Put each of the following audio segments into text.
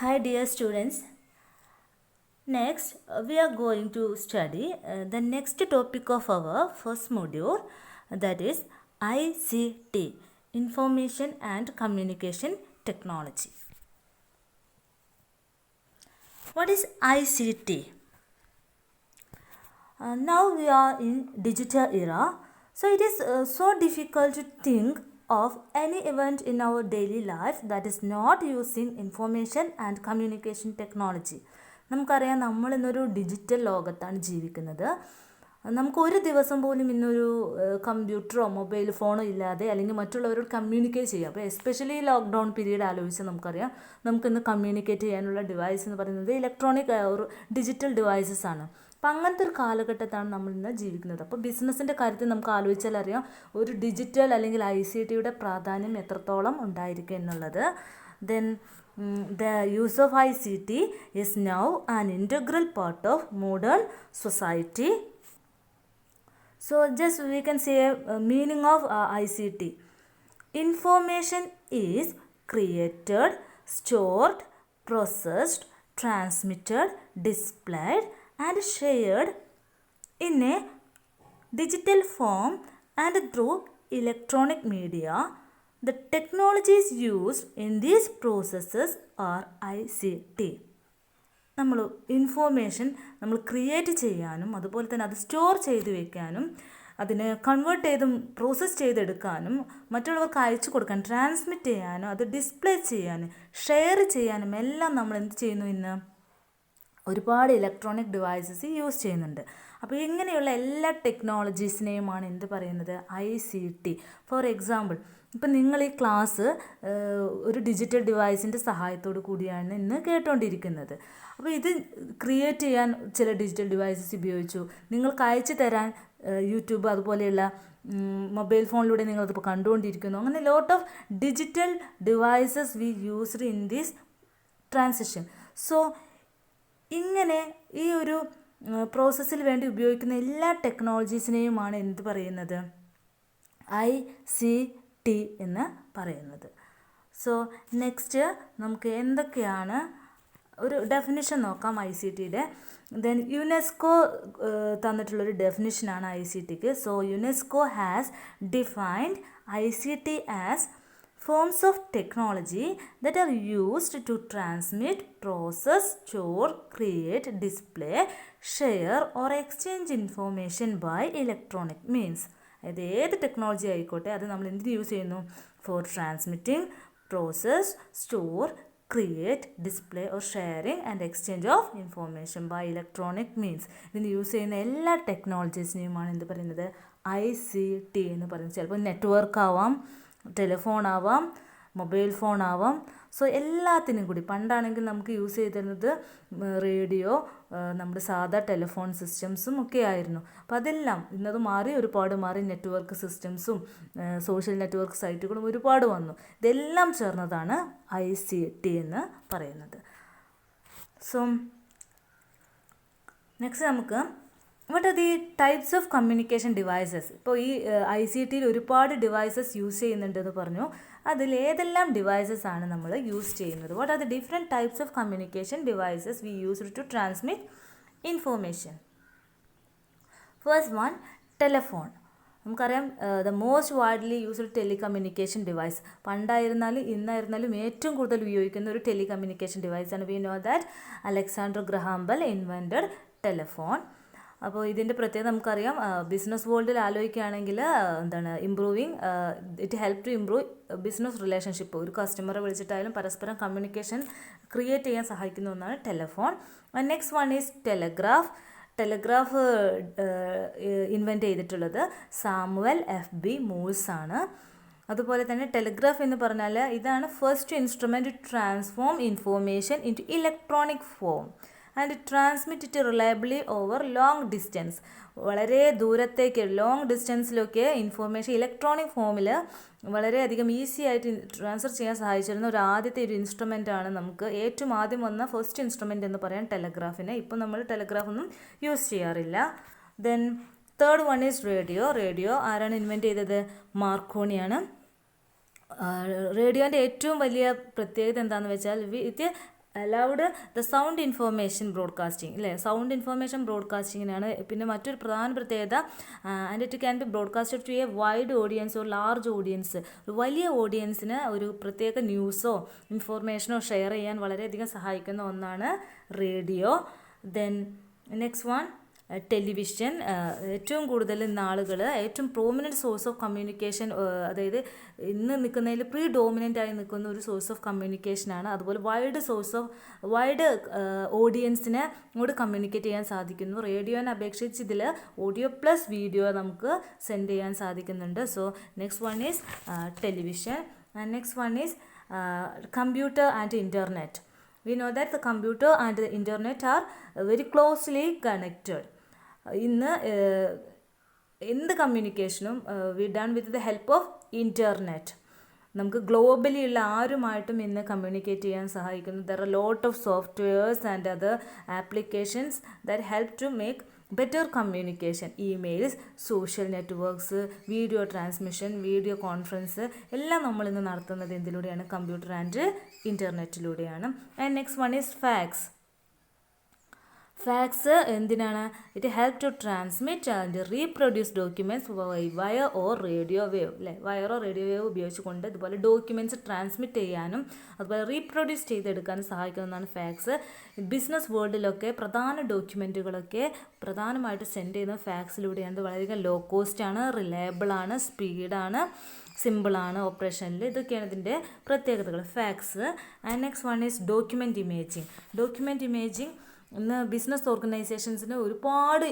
Hi dear students. Next we are going to study the next topic of our first module, that is ICT, Information and Communication Technology. What is ICT? Now we are in digital era, so it is so difficult to think of any event in our daily life that is not using information and communication technology. നമുക്കറിയാം നമ്മൾ ഇന്നൊരു digital ലോകത്താണ് ജീവിക്കുന്നത്. നമുക്ക് ഒരു ദിവസം പോലും ഇന്നൊരു കമ്പ്യൂട്ടറോ മൊബൈൽ ഫോണോ ഇല്ലാതെ അല്ലെങ്കിൽ മറ്റുള്ളവരോട് കമ്മ്യൂണിക്കേറ്റ് ചെയ്യാം. അപ്പോൾ എസ്പെഷ്യലി ലോക്ക്ഡൗൺ പീരീഡ് ആലോചിച്ച് നമുക്കറിയാം, നമുക്കിന്ന് കമ്മ്യൂണിക്കേറ്റ് ചെയ്യാനുള്ള ഡിവൈസ് എന്ന് പറയുന്നത് ഇലക്ട്രോണിക് ഒരു ഡിജിറ്റൽ ഡിവൈസസ് ആണ്. അപ്പം അങ്ങനത്തെ ഒരു കാലഘട്ടത്താണ് നമ്മൾ ഇന്ന് ജീവിക്കുന്നത്. അപ്പോൾ ബിസിനസ്സിൻ്റെ കാര്യത്തിൽ നമുക്ക് ആലോചിച്ചാൽ അറിയാം ഒരു ഡിജിറ്റൽ അല്ലെങ്കിൽ ICTയുടെ പ്രാധാന്യം എത്രത്തോളം ഉണ്ടായിരിക്കും എന്നുള്ളത്. Then the use of ICT is now an integral part of modern society. So just we can say meaning of ICT. Information is created, stored, processed, transmitted, displayed and shared in a digital form and through electronic media. The technologies used in these processes are ICT. നമ്മൾ information നമ്മൾ create ചെയ്യാനും അതുപോലെ തന്നെ അത് store ചെയ്ത് വെക്കാനും അതിനെ convert ചെയ്തും പ്രോസസ്സ് ചെയ്തെടുക്കാനും മറ്റുള്ളവർക്ക് അയച്ചു കൊടുക്കാൻ ട്രാൻസ്മിറ്റ് ചെയ്യാനും അത് ഡിസ്പ്ലേ ചെയ്യാനും ഷെയർ ചെയ്യാനും എല്ലാം നമ്മൾ എന്ത് ചെയ്യുന്നു ഇന്ന് ഒരുപാട് ഇലക്ട്രോണിക് ഡിവൈസസ് യൂസ് ചെയ്യുന്നുണ്ട്. അപ്പോൾ ഇങ്ങനെയുള്ള എല്ലാ ടെക്നോളജീസിനെയുമാണ് എന്ത് പറയുന്നത് ICT. ഫോർ എക്സാമ്പിൾ ഇപ്പം നിങ്ങൾ ഈ ക്ലാസ് ഒരു ഡിജിറ്റൽ ഡിവൈസിൻ്റെ സഹായത്തോടു കൂടിയാണ് ഇന്ന് കേട്ടുകൊണ്ടിരിക്കുന്നത്. അപ്പോൾ ഇത് ക്രിയേറ്റ് ചെയ്യാൻ ചില ഡിജിറ്റൽ ഡിവൈസസ് ഉപയോഗിച്ചു, നിങ്ങൾക്ക് അയച്ചു തരാൻ യൂട്യൂബ് അതുപോലെയുള്ള മൊബൈൽ ഫോണിലൂടെ നിങ്ങളിതിപ്പോൾ കണ്ടുകൊണ്ടിരിക്കുന്നു. അങ്ങനെ lot of digital devices we used in this transition. So ഇങ്ങനെ ഈ ഒരു പ്രോസസ്സിൽ വേണ്ടി ഉപയോഗിക്കുന്ന എല്ലാ ടെക്നോളജീസിനെയുമാണ് എന്ത് പറയുന്നത് ICT എന്ന് പറയുന്നത്. സോ നെക്സ്റ്റ് നമുക്ക് എന്തൊക്കെയാണ് ഒരു ഡെഫിനിഷൻ നോക്കാം ICTയുടെ. ദെൻ യുനെസ്കോ തന്നിട്ടുള്ളൊരു ഡെഫിനിഷനാണ് ICTക്ക്. So UNESCO has defined ICT as forms of technology that are used to transmit, process, store, create, display, share or exchange information by electronic means. അതായത് ഏത് ടെക്നോളജി ആയിക്കോട്ടെ അത് നമ്മൾ എന്തിന് യൂസ് ചെയ്യുന്നു? For transmitting, process, store, create, display or sharing and exchange of information by electronic means. ഇതിന് use ചെയ്യുന്ന എല്ലാ ടെക്നോളജീസിനെയുമാണ് എന്ത് പറയുന്നത് ICT എന്ന് പറയുന്നത്. ചിലപ്പോൾ നെറ്റ്വർക്ക് ആവാം, ടെലിഫോൺ ആവാം, മൊബൈൽ ഫോൺ ആവാം. സോ എല്ലാത്തിനും കൂടി പണ്ടാണെങ്കിൽ നമുക്ക് യൂസ് ചെയ്തിരുന്നത് റേഡിയോ, നമ്മുടെ സാധാ ടെലിഫോൺ സിസ്റ്റംസും ഒക്കെ ആയിരുന്നു. അപ്പോൾ അതെല്ലാം ഇന്നത് മാറി, ഒരുപാട് മാറി. നെറ്റ്വർക്ക് സിസ്റ്റംസും സോഷ്യൽ നെറ്റ്വർക്ക് സൈറ്റുകളും ഒരുപാട് വന്നു. ഇതെല്ലാം ചേർന്നതാണ് ICT എന്ന് പറയുന്നത്. സോ നെക്സ്റ്റ് നമുക്ക് what are the types of communication devices. ഇപ്പോൾ ഈ ICTയിൽ ഒരുപാട് ഡിവൈസസ് യൂസ് ചെയ്യുന്നുണ്ടെന്ന് പറഞ്ഞു. അതിൽ ഏതെല്ലാം ഡിവൈസസ് ആണ് നമ്മൾ യൂസ് ചെയ്യുന്നത്? What are the different types of communication devices we used to transmit information? First one, telephone. നമുക്കറിയാം the most widely used telecommunication device. പണ്ടായിരുന്നാലും ഇന്നായിരുന്നാലും ഏറ്റവും കൂടുതൽ ഉപയോഗിക്കുന്ന ഒരു ടെലികമ്മ്യൂണിക്കേഷൻ ഡിവൈസാണ്. We know that Alexander Graham Bell invented telephone. അപ്പോൾ ഇതിൻ്റെ പ്രത്യേകത നമുക്കറിയാം. ബിസിനസ് വേൾഡിൽ ആലോചിക്കുകയാണെങ്കിൽ എന്താണ് improving it help to improve business relationship. ഒരു കസ്റ്റമറെ വിളിച്ചിട്ടായാലും പരസ്പരം കമ്മ്യൂണിക്കേഷൻ ക്രിയേറ്റ് ചെയ്യാൻ സഹായിക്കുന്ന ഒന്നാണ് telephone. Next one is telegraph. Telegraph invent ചെയ്തിട്ടുള്ളത് സാമുവൽ FB മൂഴ്സ് ആണ്. അതുപോലെ തന്നെ ടെലിഗ്രാഫ് എന്ന് പറഞ്ഞാൽ ഇതാണ് first instrument to transform information in to electronic form and transmit it reliably over long distance. വളരെ ദൂരത്തേക്ക് ലോങ് ഡിസ്റ്റൻസിലൊക്കെ ഇൻഫോർമേഷൻ ഇലക്ട്രോണിക് ഫോമിൽ വളരെയധികം ഈസി ആയിട്ട് ട്രാൻസ്ഫർ ചെയ്യാൻ സഹായിച്ചിരുന്ന ഒരു ആദ്യത്തെ ഒരു ഇൻസ്ട്രുമെൻ്റാണ്. നമുക്ക് ഏറ്റവും ആദ്യം വന്ന ഫസ്റ്റ് ഇൻസ്ട്രുമെൻ്റ് എന്ന് പറയാൻ ടെലഗ്രാഫിനെ. ഇപ്പോൾ നമ്മൾ ടെലഗ്രാഫൊന്നും യൂസ് ചെയ്യാറില്ല. Then third one is radio. Radio ആരാണ് ഇൻവെൻറ്റ് ചെയ്തത്? മാർക്കോണിയാണ്. റേഡിയോൻ്റെ ഏറ്റവും വലിയ പ്രത്യേകത എന്താണെന്ന് വെച്ചാൽ ഇത് allowed the sound information broadcasting അല്ലേ, സൗണ്ട് ഇൻഫോർമേഷൻ ബ്രോഡ്കാസ്റ്റിങ്ങിനാണ് പിന്നെ മറ്റൊരു പ്രധാന പ്രത്യേകത. And it can be broadcasted to a wide audience or large audience. ഒരു വലിയ ഓഡിയൻസിന് ഒരു പ്രത്യേക ന്യൂസോ ഇൻഫോർമേഷനോ ഷെയർ ചെയ്യാൻ വളരെയധികം സഹായിക്കുന്ന ഒന്നാണ് radio. Then next one television. ഏറ്റവും കൂടുതൽ ഇന്ന് ആളുകൾ ഏറ്റവും പ്രോമിനൻറ്റ് സോഴ്സ് ഓഫ് കമ്മ്യൂണിക്കേഷൻ, അതായത് ഇന്ന് നിൽക്കുന്നതിൽ പ്രീഡോമിനൻ്റ് ആയി നിൽക്കുന്ന ഒരു സോഴ്സ് ഓഫ് കമ്മ്യൂണിക്കേഷനാണ്. അതുപോലെ വൈഡ് ഓഡിയൻസിനെ ഇങ്ങോട്ട് കമ്മ്യൂണിക്കേറ്റ് ചെയ്യാൻ സാധിക്കുന്നു. റേഡിയോനെ അപേക്ഷിച്ച് ഇതിൽ ഓഡിയോ പ്ലസ് വീഡിയോ നമുക്ക് സെൻഡ് ചെയ്യാൻ സാധിക്കുന്നുണ്ട്. So next one is television and next one is computer and internet. We know that the computer and the internet are very closely connected. ഇന്ന് എന്ത് കമ്മ്യൂണിക്കേഷനും we done with the help of internet. നമുക്ക് globally ഉള്ള ആരുമായിട്ടും ഇന്ന് communicate ചെയ്യാൻ സഹായിക്കുന്നു. There are lot of softwares and other applications that help to make better communication. Emails, social networks, video transmission, video conference എല്ലാം നമ്മളിന്ന് നടത്തുന്നത് എന്തിലൂടെയാണ്? കമ്പ്യൂട്ടർ ആൻഡ് ഇൻ്റർനെറ്റിലൂടെയാണ്. And next one is fax. Fax എന്തിനാണ്? It help to transmit and reproduce documents wire or radio wave അല്ലേ, വയറോ radio wave ഉപയോഗിച്ചുകൊണ്ട് ഇതുപോലെ ഡോക്യുമെൻറ്റ്സ് ട്രാൻസ്മിറ്റ് ചെയ്യാനും അതുപോലെ റീപ്രൊഡ്യൂസ് ചെയ്തെടുക്കാനും സഹായിക്കുന്നതാണ് ഫാക്സ്. ബിസിനസ് വേൾഡിലൊക്കെ പ്രധാന ഡോക്യുമെൻറ്റുകളൊക്കെ പ്രധാനമായിട്ട് സെൻഡ് ചെയ്യുന്നത് ഫാക്സിലൂടെയാണ്. അത് വളരെയധികം ലോ കോസ്റ്റാണ്, റിലയബിളാണ്, സ്പീഡാണ്, സിമ്പിളാണ് ഓപ്പറേഷനിൽ. ഇതൊക്കെയാണ് ഇതിൻ്റെ പ്രത്യേകതകൾ fax. And next one is document imaging. Document imaging ഇന്ന് ബിസിനസ് ഓർഗനൈസേഷൻസിന് ഒരുപാട്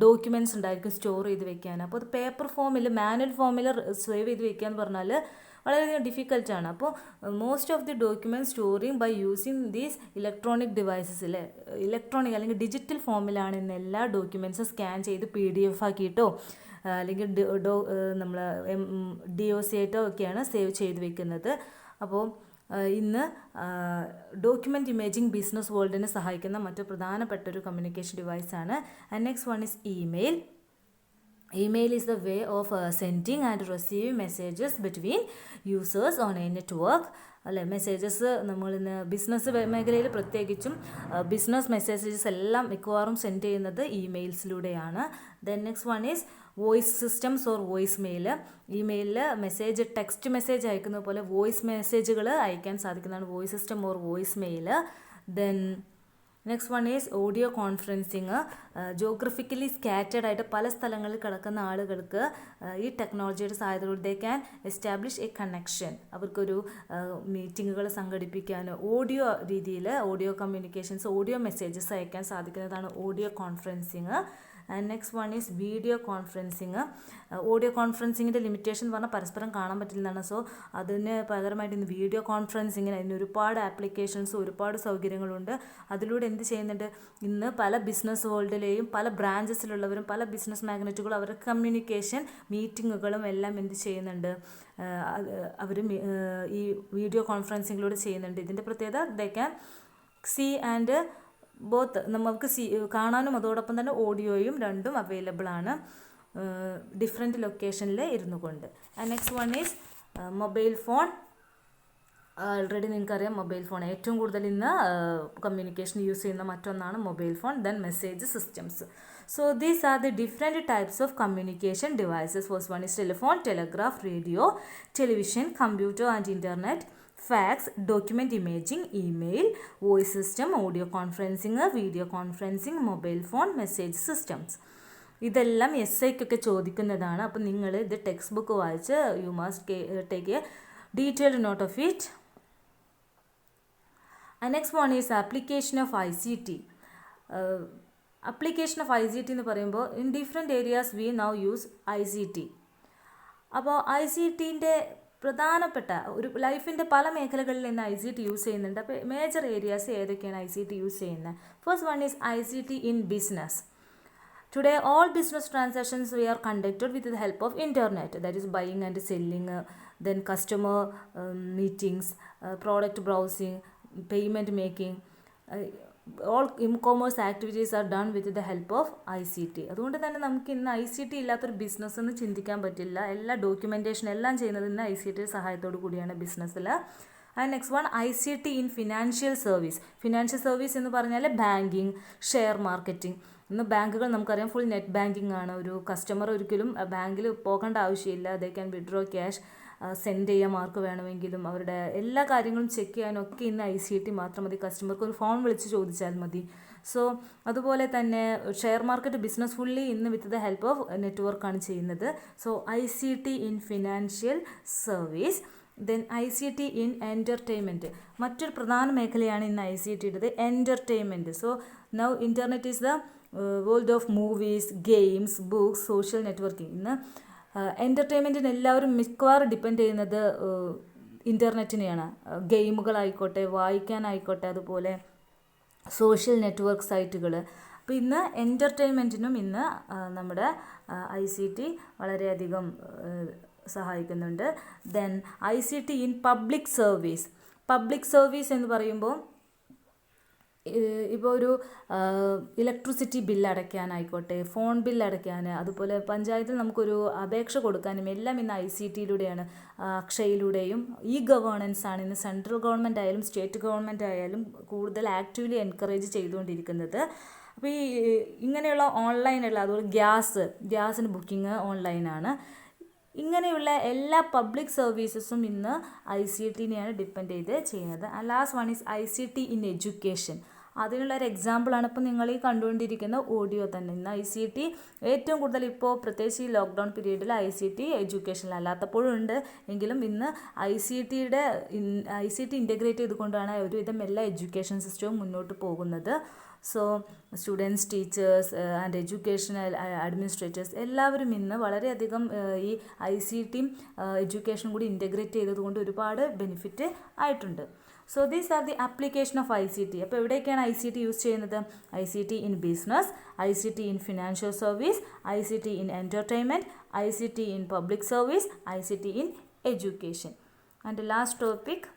ഡോക്യുമെൻറ്റ്സ് ഉണ്ടായിരിക്കും സ്റ്റോർ ചെയ്ത് വെക്കാൻ. അപ്പോൾ അത് പേപ്പർ ഫോമിൽ മാനുവൽ ഫോമിൽ സേവ് ചെയ്ത് വെക്കുക എന്ന് പറഞ്ഞാൽ വളരെയധികം ഡിഫിക്കൽട്ടാണ്. അപ്പോൾ most of the document storing by using these electronic devices അല്ലേ, ഇലക്ട്രോണിക് അല്ലെങ്കിൽ ഡിജിറ്റൽ ഫോമിലാണ് ഇന്ന് എല്ലാ ഡോക്യുമെൻറ്റ്സും സ്കാൻ ചെയ്ത് PDF ആക്കിയിട്ടോ അല്ലെങ്കിൽ നമ്മൾ DOC ആയിട്ടോ ഒക്കെയാണ് സേവ് ചെയ്ത് വെക്കുന്നത്. അപ്പോൾ ഇന്ന് ഡോക്യുമെൻറ്റ് ഇമേജിങ് ബിസിനസ് വേൾഡിനെ സഹായിക്കുന്ന മറ്റു പ്രധാനപ്പെട്ട ഒരു കമ്മ്യൂണിക്കേഷൻ ഡിവൈസാണ്. And next one is email. Email is the way of sending and receiving messages between users on a network. അല്ലേ, മെസ്സേജസ് നമ്മളിന്ന് ബിസിനസ് മേഖലയിൽ പ്രത്യേകിച്ചും ബിസിനസ് മെസ്സേജസ് എല്ലാം മിക്കവാറും സെൻഡ് ചെയ്യുന്നത് ഇമെയിൽസിലൂടെയാണ്. Then next one is voice systems or voice mail. ഇമെയിലിൽ message text message അയക്കുന്ന പോലെ വോയിസ് മെസ്സേജുകൾ അയക്കാൻ സാധിക്കുന്നതാണ് voice system or voice mail. Then next one is audio conferencing. Geographically scattered ആയിട്ട് പല സ്ഥലങ്ങളിൽ കിടക്കുന്ന ആളുകൾക്ക് ഈ ടെക്നോളജിയുടെ സഹായത്തോടെ they can establish a connection. അവർക്കൊരു മീറ്റിങ്ങുകൾ സംഘടിപ്പിക്കാൻ ഓഡിയോ രീതിയിൽ ഓഡിയോ കമ്മ്യൂണിക്കേഷൻസ്, ഓഡിയോ മെസ്സേജസ് അയക്കാൻ സാധിക്കുന്നതാണ് audio conferencing. And next one is video conferencing. Audio കോൺഫറൻസിങ്ങിൻ്റെ ലിമിറ്റേഷൻ എന്ന് പറഞ്ഞാൽ പരസ്പരം കാണാൻ പറ്റില്ലെന്നാണ്. സോ അതിന് പകരമായിട്ട് ഇന്ന് വീഡിയോ കോൺഫറൻസിങ്ങിന് അതിന് ഒരുപാട് ആപ്ലിക്കേഷൻസ്, ഒരുപാട് സൗകര്യങ്ങളുണ്ട്. അതിലൂടെ എന്ത് ചെയ്യുന്നുണ്ട്? ഇന്ന് പല ബിസിനസ് വേൾഡിലെയും പല ബ്രാഞ്ചസിലുള്ളവരും പല ബിസിനസ് മാഗ്നറ്റുകളും അവരുടെ കമ്മ്യൂണിക്കേഷൻ മീറ്റിങ്ങുകളും എല്ലാം എന്ത് ചെയ്യുന്നുണ്ട്? അവർ ഈ വീഡിയോ കോൺഫറൻസിങ്ങിലൂടെ ചെയ്യുന്നുണ്ട്. ഇതിൻ്റെ പ്രത്യേകത they can see and both, നമുക്ക് കാണാനും അതോടൊപ്പം തന്നെ ഓഡിയോയും രണ്ടും അവൈലബിൾ ആണ് ഡിഫറെൻറ്റ് ലൊക്കേഷനിൽ ഇരുന്നു കൊണ്ട്. And next one is mobile phone. Already നിങ്ങൾക്കറിയാം മൊബൈൽ ഫോൺ ഏറ്റവും കൂടുതൽ ഇന്ന് കമ്മ്യൂണിക്കേഷൻ യൂസ് ചെയ്യുന്ന മറ്റൊന്നാണ് mobile phone. Then message systems. So these are the different types of communication devices. First one is telephone, telegraph, radio, television, computer and internet, fax, document imaging, email, voice system, audio conferencing, video conferencing, mobile phone, message systems. ഇതെല്ലാം SIക്കൊക്കെ ചോദിക്കുന്നതാണ്. അപ്പോൾ നിങ്ങൾ ഇത് text book വായിച്ച് you must take a detailed note of it. Next one is application of ICT. Application of ICT എന്ന് പറയുമ്പോൾ in different areas we now use ICT. അപ്പോൾ ICTൻ്റെ പ്രധാനപ്പെട്ട ഒരു ലൈഫിൻ്റെ പല മേഖലകളിൽ നിന്ന് ICT യൂസ് ചെയ്യുന്നുണ്ട്. അപ്പോൾ മേജർ ഏരിയാസ് ഏതൊക്കെയാണ് ICT യൂസ് ചെയ്യുന്നത്? First one is ICT in business. Today all business transactions we are conducted with the help of internet, that is buying and selling, then customer meetings, product browsing, payment making, all e-commerce activities are done with the help of ICT. അതുകൊണ്ട് തന്നെ നമുക്ക് ഇന്ന് ICT ഇല്ലാത്തൊരു business എന്ന് ചിന്തിക്കാൻ പറ്റില്ല. എല്ലാ documentation എല്ലാം ചെയ്യുന്നത് ഇന്ന് ICT സഹായത്തോടു കൂടിയാണ് ബിസിനസ്സിൽ. And next one ICT in financial service. Financial service എന്ന് പറഞ്ഞാൽ ബാങ്കിങ്, ഷെയർ മാർക്കറ്റിംഗ്. ഇന്ന് ബാങ്കുകൾ നമുക്കറിയാം ഫുൾ നെറ്റ് ബാങ്കിങ് ആണ്. ഒരു കസ്റ്റമർ ഒരിക്കലും ബാങ്കിൽ പോകേണ്ട ആവശ്യമില്ല. They can withdraw cash, send ചെയ്യാൻ മാർക്ക് വേണമെങ്കിലും അവരുടെ എല്ലാ കാര്യങ്ങളും ചെക്ക് ചെയ്യാനൊക്കെ ഇന്ന് ICT മാത്രം മതി. കസ്റ്റമർക്ക് ഒരു ഫോൺ വിളിച്ച് ചോദിച്ചാൽ മതി. സോ അതുപോലെ തന്നെ ഷെയർ മാർക്കറ്റ് ബിസിനസ് ഫുള്ളി ഇന്ന് വിത്ത് ദ ഹെൽപ്പ് ഓഫ് നെറ്റ്വർക്കാണ് ചെയ്യുന്നത്. So ICT in financial service. Then ICT in entertainment. മറ്റൊരു പ്രധാന മേഖലയാണ് ഇന്ന് ICTയുടേത്, entertainment. So now internet is the world of movies, games, books, social networking. ഇന്ന് എൻ്റർടൈൻമെൻറ്റിന് എല്ലാവരും മിക്കവാറും ഡിപ്പെൻഡ് ചെയ്യുന്നത് ഇൻ്റർനെറ്റിനെയാണ്. ഗെയിമുകളായിക്കോട്ടെ, വായിക്കാനായിക്കോട്ടെ, അതുപോലെ സോഷ്യൽ നെറ്റ്വർക്ക് സൈറ്റുകൾ. അപ്പോൾ ഇന്ന് എൻ്റർടൈൻമെൻറ്റിനും ഇന്ന് നമ്മുടെ ICT വളരെയധികം സഹായിക്കുന്നുണ്ട്. Then ICT in public service. Public service എന്ന് പറയുമ്പോൾ ഇപ്പോൾ ഒരു ഇലക്ട്രിസിറ്റി ബില്ല് അടയ്ക്കാനായിക്കോട്ടെ, ഫോൺ ബില്ല് അടയ്ക്കാൻ, അതുപോലെ പഞ്ചായത്തിൽ നമുക്കൊരു അപേക്ഷ കൊടുക്കാനും എല്ലാം ഇന്ന് ICTയിലൂടെയാണ്, അക്ഷയയിലൂടെയും. ഗവേണൻസ് ആണ് ഇന്ന് സെൻട്രൽ ഗവൺമെൻറ് ആയാലും സ്റ്റേറ്റ് ഗവൺമെൻറ് ആയാലും കൂടുതൽ ആക്റ്റീവ്ലി എൻകറേജ് ചെയ്തുകൊണ്ടിരിക്കുന്നത്. അപ്പോൾ ഇങ്ങനെയുള്ള ഓൺലൈനുള്ള, അതുപോലെ ഗ്യാസിന് ബുക്കിംഗ് ഓൺലൈനാണ്. ഇങ്ങനെയുള്ള എല്ലാ പബ്ലിക് സർവീസസും ഇന്ന് ICTനെയാണ് ഡിപ്പെൻഡ് ചെയ്ത് ചെയ്യുന്നത്. And last one is ICT in education. അതിനുള്ളൊരു എക്സാമ്പിളാണ് ഇപ്പോൾ നിങ്ങൾ ഈ കണ്ടുകൊണ്ടിരിക്കുന്ന ഓഡിയോ തന്നെ. ഇന്ന് ICT ഏറ്റവും കൂടുതൽ ഇപ്പോൾ പ്രത്യേകിച്ച് ഈ ലോക്ക്ഡൗൺ പീരീഡിൽ ICT എഡ്യൂക്കേഷനിൽ അല്ലാത്തപ്പോഴും ഉണ്ട്, എങ്കിലും ഇന്ന് ICT ഇൻ്റഗ്രേറ്റ് ചെയ്തുകൊണ്ടാണ് ഒരുവിധം എല്ലാ എഡ്യൂക്കേഷൻ സിസ്റ്റവും മുന്നോട്ട് പോകുന്നത്. So students, teachers and educational administrators എല്ലാവരും ഇന്ന് വളരെയധികം ഈ ICTയും എഡ്യൂക്കേഷനും കൂടി ഇൻ്റഗ്രേറ്റ് ചെയ്തതുകൊണ്ട് ഒരുപാട് ബെനിഫിറ്റ് ആയിട്ടുണ്ട്. So these are the application of ICT. അപ്പോൾ എവിടെയൊക്കെയാണ് ICT യൂസ് ചെയ്യുന്നത്? ICT in business, ICT in financial service, ICT in entertainment, ICT in public service, ICT in education. And last topic,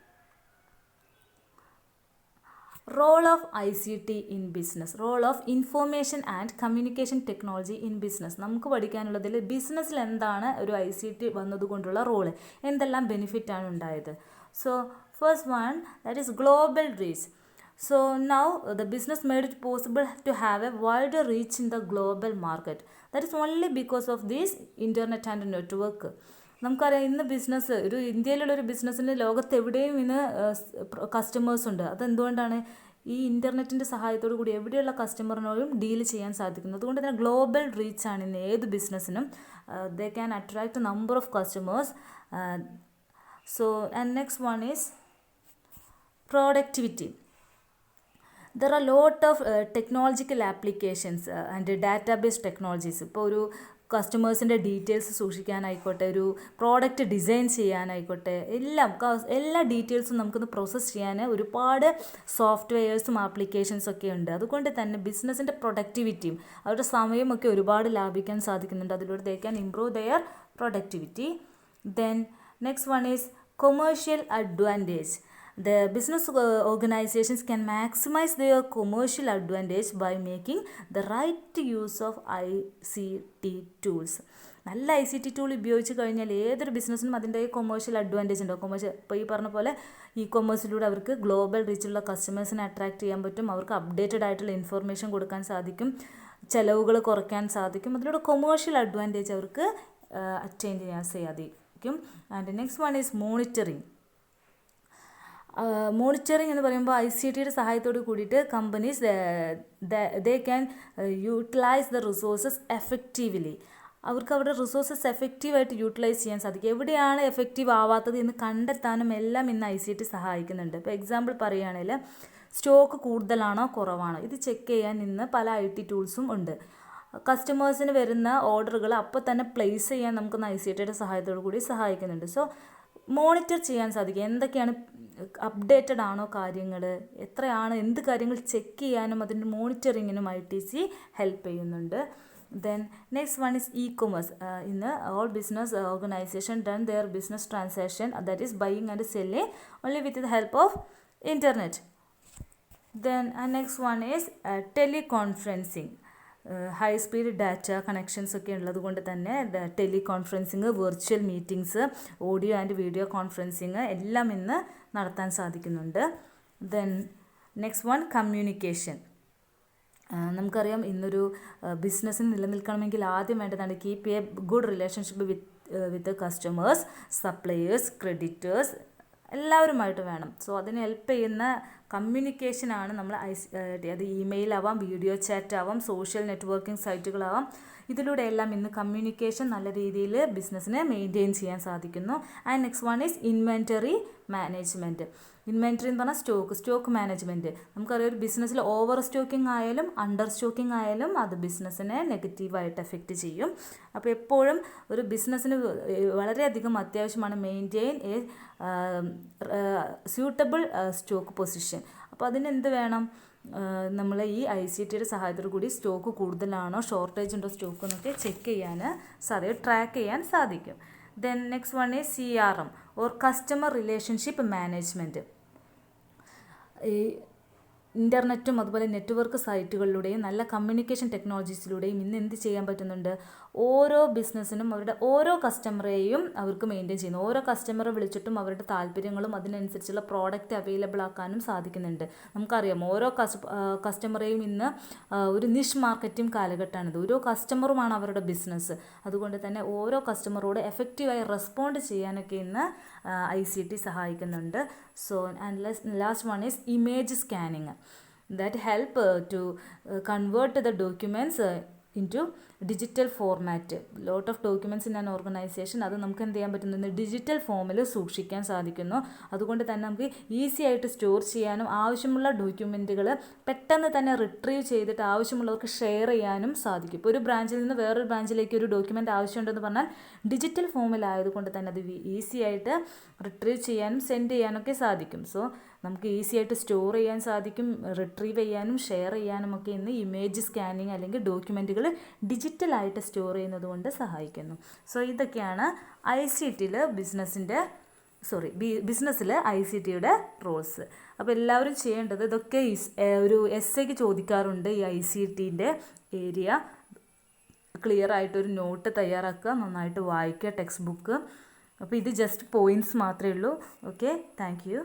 role of ICT in business. Role of information and communication technology in business. നമുക്ക് പഠിക്കാനുള്ളതിൽ ബിസിനസ്സിൽ എന്താണ് ഒരു ICT വന്നതുകൊണ്ടുള്ള role, എന്തെല്ലാം ബെനിഫിറ്റാണ് ഉണ്ടായത്. So first one, that is global reach. So now the business made it possible to have a wider reach in the global market. That is only because of this internet and network. നമുക്കറിയാം ഇന്ന് business, ഒരു ഇന്ത്യയിലുള്ളൊരു ബിസിനസ്സിന് ലോകത്ത് എവിടെയും ഇന്ന് customers ഉണ്ട്. അതെന്തുകൊണ്ടാണ്? ഈ ഇൻ്റർനെറ്റിൻ്റെ സഹായത്തോടു കൂടി എവിടെയുള്ള കസ്റ്റമറിനോടും ഡീൽ ചെയ്യാൻ സാധിക്കുന്നത്. അതുകൊണ്ട് തന്നെ ഗ്ലോബൽ റീച്ചാണ് ഇന്ന് ഏത് ബിസിനസ്സിനും. They can attract number of customers. So and next one is productivity. There are lot of technological applications and database technologies. ഇപ്പോൾ ഒരു കസ്റ്റമേഴ്സിൻ്റെ ഡീറ്റെയിൽസ് സൂക്ഷിക്കാനായിക്കോട്ടെ, ഒരു പ്രോഡക്റ്റ് ഡിസൈൻ ചെയ്യാനായിക്കോട്ടെ, എല്ലാ ഡീറ്റെയിൽസും നമുക്കൊന്ന് പ്രോസസ്സ് ചെയ്യാൻ ഒരുപാട് സോഫ്റ്റ്വെയർസും ആപ്ലിക്കേഷൻസൊക്കെ ഉണ്ട്. അതുകൊണ്ട് തന്നെ ബിസിനസ്സിൻ്റെ പ്രൊഡക്ടിവിറ്റിയും അവരുടെ സമയമൊക്കെ ഒരുപാട് ലാഭിക്കാൻ സാധിക്കുന്നുണ്ട്. അതിലൂടെ they can improve their productivity. Then next one is commercial advantage. The business organizations can maximize their commercial advantage by making the right use of ICT tools. നല്ല ICT ടൂൾ ഉപയോഗിച്ച് കഴിഞ്ഞാൽ ഏതൊരു ബിസിനസ്സിനും അതിൻ്റെ കൊമേഴ്ഷ്യൽ അഡ്വാൻറ്റേജ് ഉണ്ടാവും. ഇപ്പോൾ ഈ പറഞ്ഞ പോലെ കൊമേഴ്സിലൂടെ അവർക്ക് ഗ്ലോബൽ റീച്ചുള്ള കസ്റ്റമേഴ്സിനെ അട്രാക്ട് ചെയ്യാൻ പറ്റും, അവർക്ക് അപ്ഡേറ്റഡ് ആയിട്ടുള്ള ഇൻഫർമേഷൻ കൊടുക്കാൻ സാധിക്കും, ചിലവുകൾ കുറയ്ക്കാൻ സാധിക്കും. അതിലൂടെ കൊമേഴ്ഷ്യൽ അഡ്വാൻറ്റേജ് അവർക്ക് അറ്റൈൻ ചെയ്യാൻ സാധിക്കും. And next one is monitoring. Monitoring എന്ന് പറയുമ്പോൾ ICTയുടെ സഹായത്തോട് കൂടിയിട്ട് companies they can utilise the resources effectively. അവർക്ക് അവരുടെ റിസോഴ്സസ് എഫക്റ്റീവായിട്ട് യൂട്ടിലൈസ് ചെയ്യാൻ സാധിക്കും. എവിടെയാണ് എഫക്റ്റീവ് ആവാത്തത് എന്ന് കണ്ടെത്താനും എല്ലാം ഇന്ന് ICT സഹായിക്കുന്നുണ്ട്. ഇപ്പോൾ എക്സാമ്പിൾ പറയുകയാണെങ്കിൽ സ്റ്റോക്ക് കൂടുതലാണോ കുറവാണോ ഇത് ചെക്ക് ചെയ്യാൻ ഇന്ന് പല IT ടൂൾസും ഉണ്ട്. കസ്റ്റമേഴ്സിന് വരുന്ന ഓർഡറുകൾ അപ്പോൾ തന്നെ പ്ലേസ് ചെയ്യാൻ നമുക്കൊന്ന് ICTയുടെ സഹായത്തോടു കൂടി സഹായിക്കുന്നുണ്ട്. സോ മോണിറ്റർ ചെയ്യാൻ സാധിക്കും, എന്തൊക്കെയാണ് അപ്ഡേറ്റഡ് ആണോ കാര്യങ്ങൾ, എത്രയാണ്, എന്ത് കാര്യങ്ങൾ ചെക്ക് ചെയ്യാനും അതിൻ്റെ മോണിറ്ററിങ്ങിനും ITC ഹെൽപ്പ് ചെയ്യുന്നുണ്ട്. Then next one is e-commerce. ഇന്ന് all business organisation done there business transaction, that is buying and selling only with the help of internet. Then next one is teleconferencing. High speed data connections ഒക്കെ ഉള്ളത് കൊണ്ട് തന്നെ tele conferencing, virtual meetings, audio and video conferencing എല്ലാം ഇന്ന് നടത്താൻ സാധിക്കുന്നുണ്ട്. Then next one communication. നമുക്കറിയാം ഇന്നൊരു ബിസിനസ്സിന് നിലനിൽക്കണമെങ്കിൽ ആദ്യം വേണ്ടതാണ് keep A good relationship with customers, suppliers, creditors എല്ലാവരുമായിട്ട് വേണം. സോ അതിന് ഹെൽപ്പ് ചെയ്യുന്ന കമ്മ്യൂണിക്കേഷനാണ് നമ്മൾ അത് ഇമെയിൽ ആവാം, വീഡിയോ ചാറ്റ് ആവാം, സോഷ്യൽ നെറ്റ്വർക്കിംഗ് സൈറ്റുകളാവാം. ഇതിലൂടെ എല്ലാം ഇന്ന് കമ്മ്യൂണിക്കേഷൻ നല്ല രീതിയിൽ ബിസിനസ്സിനെ മെയിൻറ്റെയിൻ ചെയ്യാൻ സാധിക്കുന്നു. And next one is inventory management. Inventory എന്ന് പറഞ്ഞാൽ സ്റ്റോക്ക് മാനേജ്മെൻറ്റ്. നമുക്കറിയാം ഒരു ബിസിനസ്സിൽ ഓവർ സ്റ്റോക്കിംഗ് ആയാലും അണ്ടർ സ്റ്റോക്കിംഗ് ആയാലും അത് ബിസിനസ്സിനെ നെഗറ്റീവായിട്ട് എഫക്റ്റ് ചെയ്യും. അപ്പോൾ എപ്പോഴും ഒരു ബിസിനസ്സിന് വളരെയധികം അത്യാവശ്യമാണ് maintain A suitable stock position. അപ്പോൾ അതിന് എന്ത് വേണം? നമ്മൾ ഈ ICTയുടെ സഹായത്തോടു കൂടി സ്റ്റോക്ക് കൂടുതലാണോ, ഷോർട്ടേജ് ഉണ്ടോ സ്റ്റോക്ക് എന്നൊക്കെ ചെക്ക് ചെയ്യാൻ ട്രാക്ക് ചെയ്യാൻ സാധിക്കും. Then next one is CRM or customer relationship management. ഈ ഇൻ്റർനെറ്റും അതുപോലെ നെറ്റ്വർക്ക് സൈറ്റുകളിലൂടെയും നല്ല കമ്മ്യൂണിക്കേഷൻ ടെക്നോളജീസിലൂടെയും ഇന്ന് എന്ത് ചെയ്യാൻ പറ്റുന്നുണ്ട്? ഓരോ ബിസിനസ്സിനും അവരുടെ ഓരോ കസ്റ്റമറെയും അവർക്ക് മെയിൻറ്റെയിൻ ചെയ്യുന്നു. ഓരോ കസ്റ്റമറെ വിളിച്ചിട്ടും അവരുടെ താല്പര്യങ്ങളും അതിനനുസരിച്ചുള്ള പ്രോഡക്റ്റ് അവൈലബിൾ ആക്കാനും സാധിക്കുന്നുണ്ട്. നമുക്കറിയാം ഓരോ കസ്റ്റമറെയും ഇന്ന് ഒരു നിഷ് മാർക്കറ്റിംഗ് കാലഘട്ടമാണിത്. ഓരോ കസ്റ്റമറുമാണ് അവരുടെ ബിസിനസ്. അതുകൊണ്ട് തന്നെ ഓരോ കസ്റ്റമറോട് എഫക്റ്റീവായി റെസ്പോണ്ട് ചെയ്യാനൊക്കെ ഇന്ന് ICT സഹായിക്കുന്നുണ്ട്. So and last one is image scanning that help to convert the documents into digital format. Lot of documents in an organisation അത് നമുക്ക് എന്ത് ചെയ്യാൻ പറ്റുന്നു? ഡിജിറ്റൽ ഫോമിൽ സൂക്ഷിക്കാൻ സാധിക്കുന്നു. അതുകൊണ്ട് തന്നെ നമുക്ക് ഈസി ആയിട്ട് സ്റ്റോർ ചെയ്യാനും ആവശ്യമുള്ള ഡോക്യുമെൻറ്റുകൾ പെട്ടെന്ന് തന്നെ റിട്രീവ് ചെയ്തിട്ട് ആവശ്യമുള്ളവർക്ക് ഷെയർ ചെയ്യാനും സാധിക്കും. ഇപ്പോൾ ഒരു ബ്രാഞ്ചിൽ നിന്ന് വേറൊരു ബ്രാഞ്ചിലേക്ക് ഒരു ഡോക്യുമെൻ്റ് ആവശ്യമുണ്ടെന്ന് പറഞ്ഞാൽ ഡിജിറ്റൽ ഫോമിലായതുകൊണ്ട് തന്നെ അത് ഈസി ആയിട്ട് റിട്രീവ് ചെയ്യാനും സെൻഡ് ചെയ്യാനൊക്കെ സാധിക്കും. സോ നമുക്ക് ഈസി ആയിട്ട് സ്റ്റോർ ചെയ്യാൻ സാധിക്കും, റിട്രീവ് ചെയ്യാനും ഷെയർ ചെയ്യാനും ഒക്കെ ഇന്ന് ഇമേജ് സ്കാനിങ് അല്ലെങ്കിൽ ഡോക്യുമെൻറ്റുകൾ ഡിജിറ്റലായിട്ട് സ്റ്റോർ ചെയ്യുന്നത് കൊണ്ട് സഹായിക്കുന്നു. സോ ഇതൊക്കെയാണ് ബിസിനസ്സിൽ ICTയുടെ റോൾസ്. അപ്പോൾ എല്ലാവരും ചെയ്യേണ്ടത് ഇതൊക്കെ ഒരു എസ്സേക്ക് ചോദിക്കാറുണ്ട്. ഈ ICTൻ്റെ ഏരിയ ക്ലിയർ ആയിട്ടൊരു നോട്ട് തയ്യാറാക്കുക, നന്നായിട്ട് വായിക്കുക ടെക്സ്റ്റ് ബുക്ക്. അപ്പോൾ ഇത് ജസ്റ്റ് പോയിൻറ്റ്സ് മാത്രമേ ഉള്ളൂ. Okay, thank you.